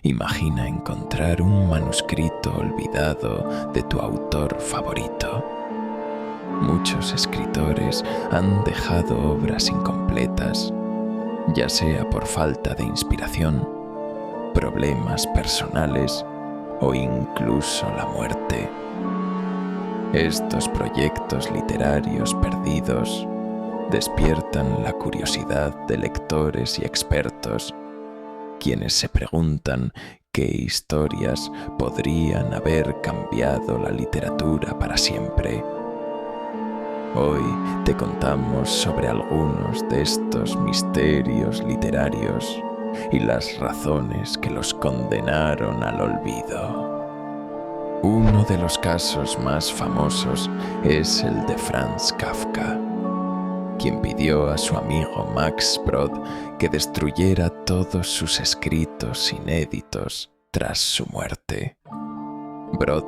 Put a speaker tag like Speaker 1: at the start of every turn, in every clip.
Speaker 1: Imagina encontrar un manuscrito olvidado de tu autor favorito. Muchos escritores han dejado obras incompletas, ya sea por falta de inspiración, problemas personales o incluso la muerte. Estos proyectos literarios perdidos despiertan la curiosidad de lectores y expertos, quienes se preguntan qué historias podrían haber cambiado la literatura para siempre. Hoy te contamos sobre algunos de estos misterios literarios y las razones que los condenaron al olvido. Uno de los casos más famosos es el de Franz Kafka, quien pidió a su amigo Max Brod que destruyera todos sus escritos inéditos tras su muerte. Brod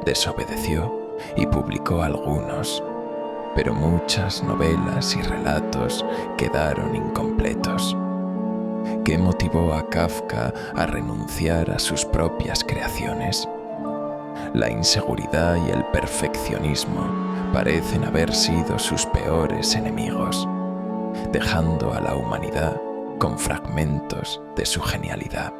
Speaker 1: desobedeció y publicó algunos, pero muchas novelas y relatos quedaron incompletos. ¿Qué motivó a Kafka a renunciar a sus propias creaciones? La inseguridad y el perfeccionismo parecen haber sido sus peores enemigos, dejando a la humanidad con fragmentos de su genialidad.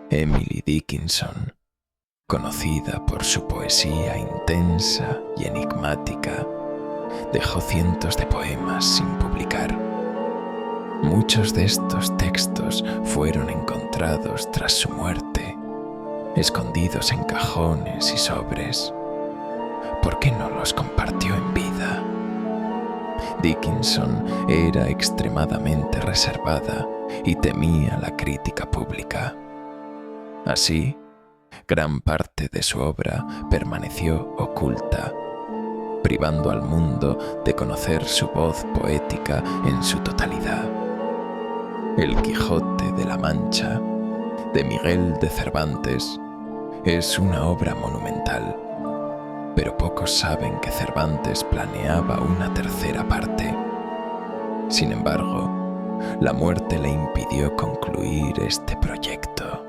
Speaker 1: Emily Dickinson, conocida por su poesía intensa y enigmática, dejó cientos de poemas sin publicar. Muchos de estos textos fueron encontrados tras su muerte, escondidos en cajones y sobres. ¿Por qué no los compartió en vida? Dickinson era extremadamente reservada y temía la crítica pública. Así, gran parte de su obra permaneció oculta, privando al mundo de conocer su voz poética en su totalidad. El Quijote de la Mancha, de Miguel de Cervantes, es una obra monumental, pero pocos saben que Cervantes planeaba una tercera parte. Sin embargo, la muerte le impidió concluir este proyecto.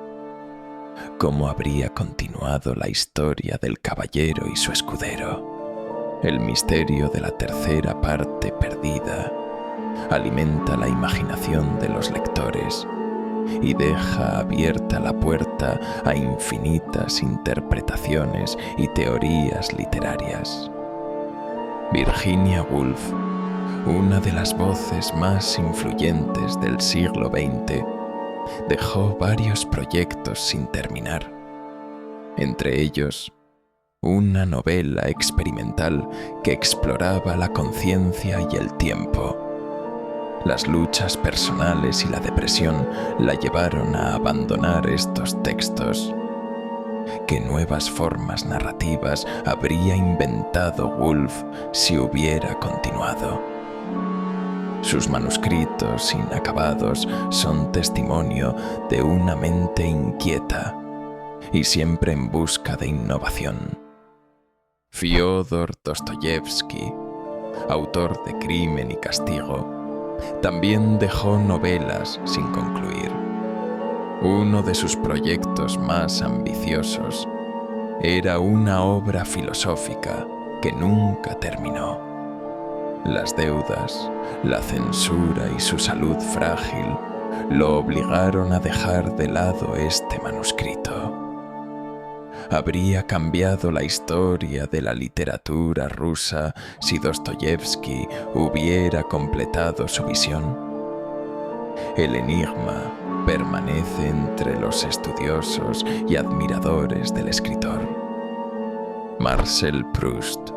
Speaker 1: ¿Cómo habría continuado la historia del caballero y su escudero? El misterio de la tercera parte perdida alimenta la imaginación de los lectores y deja abierta la puerta a infinitas interpretaciones y teorías literarias. Virginia Woolf, una de las voces más influyentes del siglo XX, dejó varios proyectos sin terminar. Entre ellos, una novela experimental que exploraba la conciencia y el tiempo. Las luchas personales y la depresión la llevaron a abandonar estos textos. ¿Qué nuevas formas narrativas habría inventado Woolf si hubiera continuado? Sus manuscritos inacabados son testimonio de una mente inquieta y siempre en busca de innovación. Fyodor Dostoyevsky, autor de Crimen y Castigo, también dejó novelas sin concluir. Uno de sus proyectos más ambiciosos era una obra filosófica que nunca terminó. Las deudas, la censura y su salud frágil lo obligaron a dejar de lado este manuscrito. ¿Habría cambiado la historia de la literatura rusa si Dostoyevsky hubiera completado su visión? El enigma permanece entre los estudiosos y admiradores del escritor. Marcel Proust,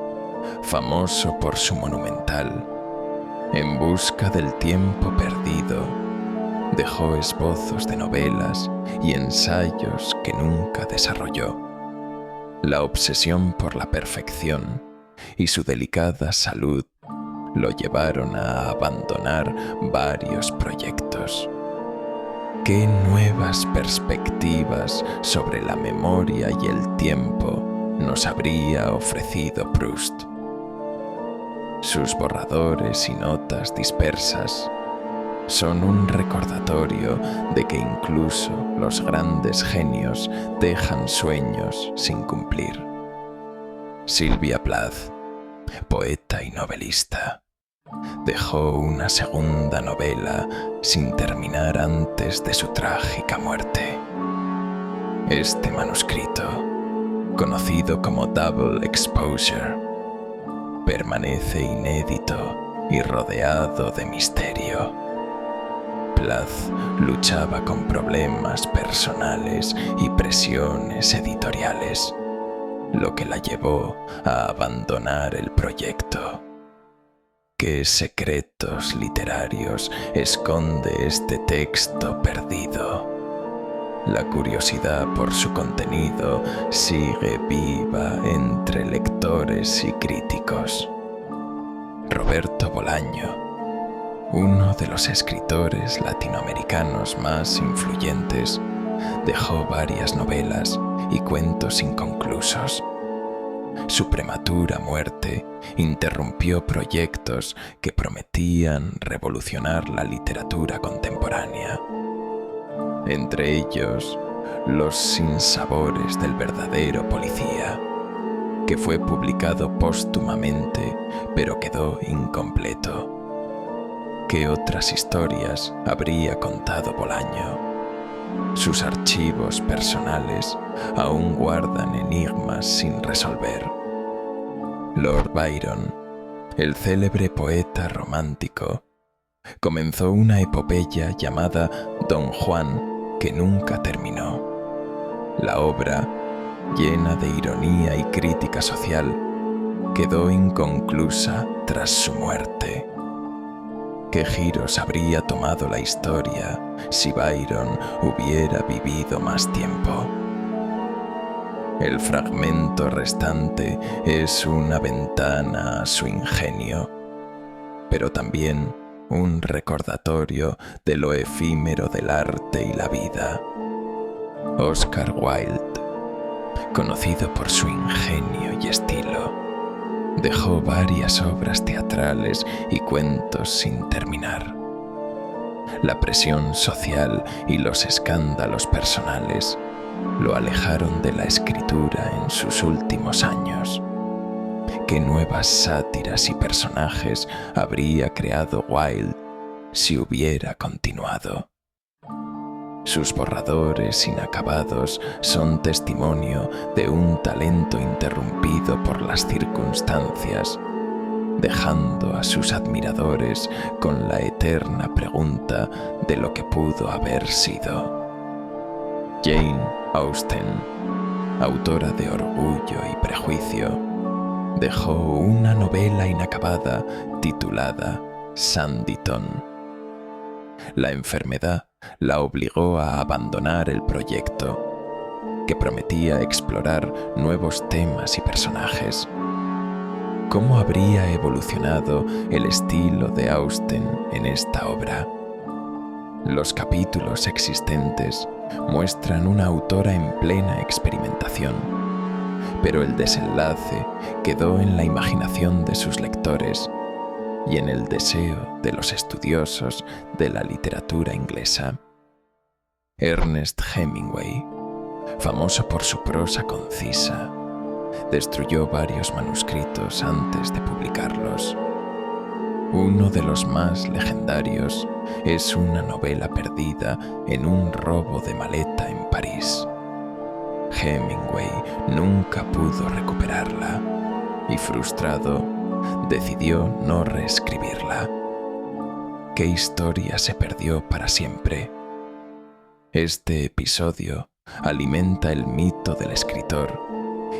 Speaker 1: famoso por su monumental En busca del tiempo perdido, dejó esbozos de novelas y ensayos que nunca desarrolló. La obsesión por la perfección y su delicada salud lo llevaron a abandonar varios proyectos. ¿Qué nuevas perspectivas sobre la memoria y el tiempo nos habría ofrecido Proust? Sus borradores y notas dispersas son un recordatorio de que incluso los grandes genios dejan sueños sin cumplir. Sylvia Plath, poeta y novelista, dejó una segunda novela sin terminar antes de su trágica muerte. Este manuscrito, conocido como Double Exposure, permanece inédito y rodeado de misterio. Plath luchaba con problemas personales y presiones editoriales, lo que la llevó a abandonar el proyecto. ¿Qué secretos literarios esconde este texto perdido? La curiosidad por su contenido sigue viva entre lectores y críticos. Roberto Bolaño, uno de los escritores latinoamericanos más influyentes, dejó varias novelas y cuentos inconclusos. Su prematura muerte interrumpió proyectos que prometían revolucionar la literatura contemporánea. Entre ellos, Los sinsabores del verdadero policía, que fue publicado póstumamente, pero quedó incompleto. ¿Qué otras historias habría contado Bolaño? Sus archivos personales aún guardan enigmas sin resolver. Lord Byron, el célebre poeta romántico, comenzó una epopeya llamada Don Juan que nunca terminó. La obra, llena de ironía y crítica social, quedó inconclusa tras su muerte. ¿Qué giros habría tomado la historia si Byron hubiera vivido más tiempo? El fragmento restante es una ventana a su ingenio, pero también un recordatorio de lo efímero del arte y la vida. Oscar Wilde, conocido por su ingenio y estilo, dejó varias obras teatrales y cuentos sin terminar. La presión social y los escándalos personales lo alejaron de la escritura en sus últimos años. ¿Qué nuevas sátiras y personajes habría creado Wilde si hubiera continuado? Sus borradores inacabados son testimonio de un talento interrumpido por las circunstancias, dejando a sus admiradores con la eterna pregunta de lo que pudo haber sido. Jane Austen, autora de Orgullo y Prejuicio, dejó una novela inacabada titulada Sanditon. La enfermedad la obligó a abandonar el proyecto, que prometía explorar nuevos temas y personajes. ¿Cómo habría evolucionado el estilo de Austen en esta obra? Los capítulos existentes muestran una autora en plena experimentación, pero el desenlace quedó en la imaginación de sus lectores y en el deseo de los estudiosos de la literatura inglesa. Ernest Hemingway, famoso por su prosa concisa, destruyó varios manuscritos antes de publicarlos. Uno de los más legendarios es una novela perdida en un robo de maleta en París. Hemingway nunca pudo recuperarla y, frustrado, decidió no reescribirla. ¿Qué historia se perdió para siempre? Este episodio alimenta el mito del escritor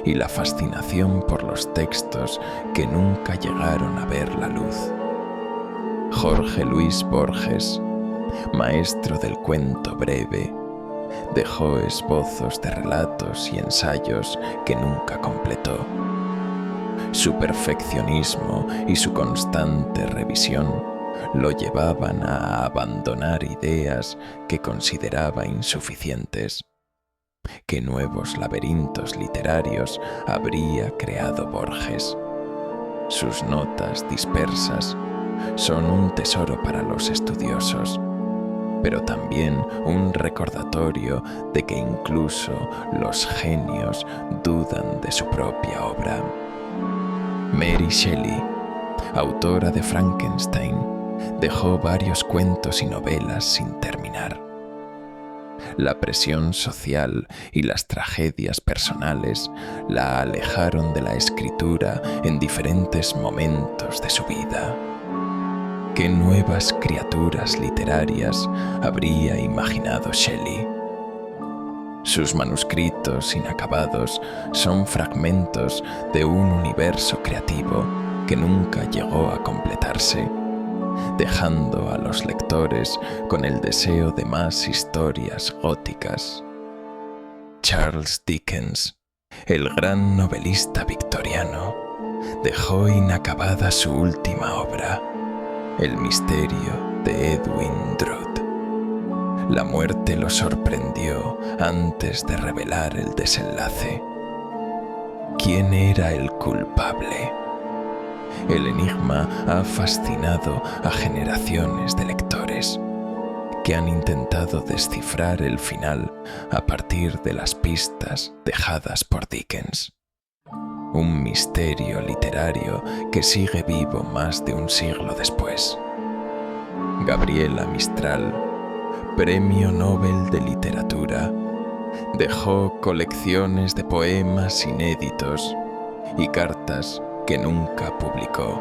Speaker 1: y la fascinación por los textos que nunca llegaron a ver la luz. Jorge Luis Borges, maestro del cuento breve, dejó esbozos de relatos y ensayos que nunca completó. Su perfeccionismo y su constante revisión lo llevaban a abandonar ideas que consideraba insuficientes. ¿Qué nuevos laberintos literarios habría creado Borges? Sus notas dispersas son un tesoro para los estudiosos, pero también un recordatorio de que incluso los genios dudan de su propia obra. Mary Shelley, autora de Frankenstein, dejó varios cuentos y novelas sin terminar. La presión social y las tragedias personales la alejaron de la escritura en diferentes momentos de su vida. ¿Qué nuevas criaturas literarias habría imaginado Shelley? Sus manuscritos inacabados son fragmentos de un universo creativo que nunca llegó a completarse, dejando a los lectores con el deseo de más historias góticas. Charles Dickens, el gran novelista victoriano, dejó inacabada su última obra, El misterio de Edwin Drood. La muerte lo sorprendió antes de revelar el desenlace. ¿Quién era el culpable? El enigma ha fascinado a generaciones de lectores que han intentado descifrar el final a partir de las pistas dejadas por Dickens. Un misterio literario que sigue vivo más de un siglo después. Gabriela Mistral, Premio Nobel de Literatura, dejó colecciones de poemas inéditos y cartas que nunca publicó.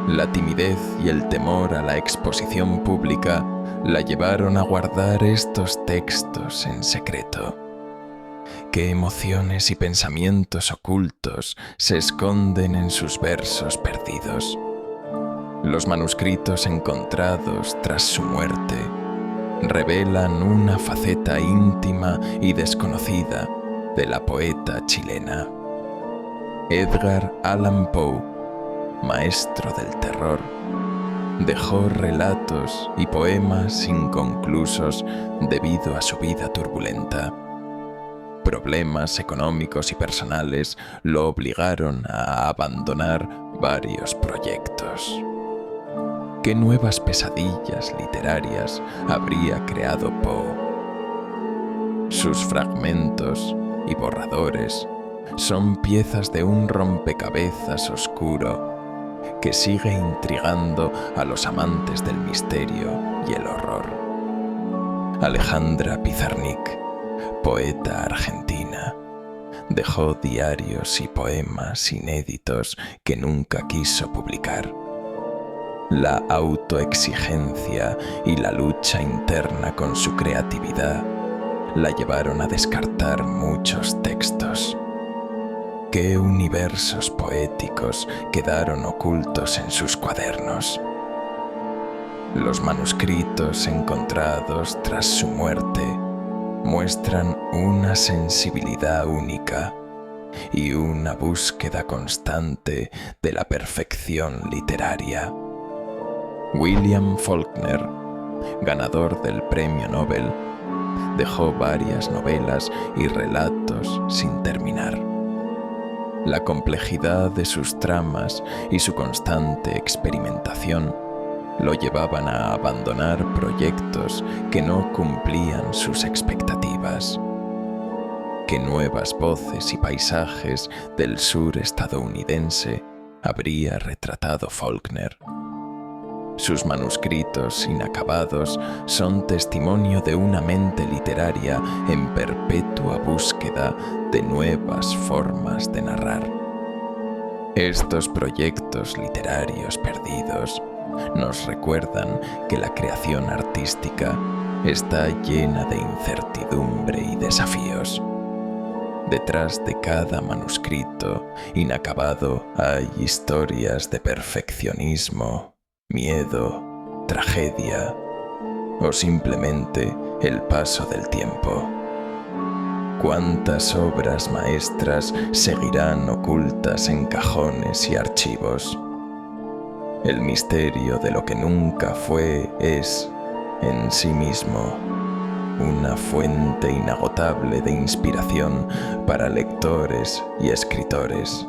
Speaker 1: La timidez y el temor a la exposición pública la llevaron a guardar estos textos en secreto. ¿Qué emociones y pensamientos ocultos se esconden en sus versos perdidos? Los manuscritos encontrados tras su muerte revelan una faceta íntima y desconocida de la poeta chilena. Edgar Allan Poe, maestro del terror, dejó relatos y poemas inconclusos debido a su vida turbulenta. Problemas económicos y personales lo obligaron a abandonar varios proyectos. ¿Qué nuevas pesadillas literarias habría creado Poe? Sus fragmentos y borradores son piezas de un rompecabezas oscuro que sigue intrigando a los amantes del misterio y el horror. Alejandra Pizarnik, poeta argentina, dejó diarios y poemas inéditos que nunca quiso publicar. La autoexigencia y la lucha interna con su creatividad la llevaron a descartar muchos textos. ¿Qué universos poéticos quedaron ocultos en sus cuadernos? Los manuscritos encontrados tras su muerte muestran una sensibilidad única y una búsqueda constante de la perfección literaria. William Faulkner, ganador del Premio Nobel, dejó varias novelas y relatos sin terminar. La complejidad de sus tramas y su constante experimentación lo llevaban a abandonar proyectos que no cumplían sus expectativas. ¿Qué nuevas voces y paisajes del sur estadounidense habría retratado Faulkner? Sus manuscritos inacabados son testimonio de una mente literaria en perpetua búsqueda de nuevas formas de narrar. Estos proyectos literarios perdidos nos recuerdan que la creación artística está llena de incertidumbre y desafíos. Detrás de cada manuscrito inacabado hay historias de perfeccionismo, miedo, tragedia o simplemente el paso del tiempo. ¿Cuántas obras maestras seguirán ocultas en cajones y archivos? El misterio de lo que nunca fue es, en sí mismo, una fuente inagotable de inspiración para lectores y escritores.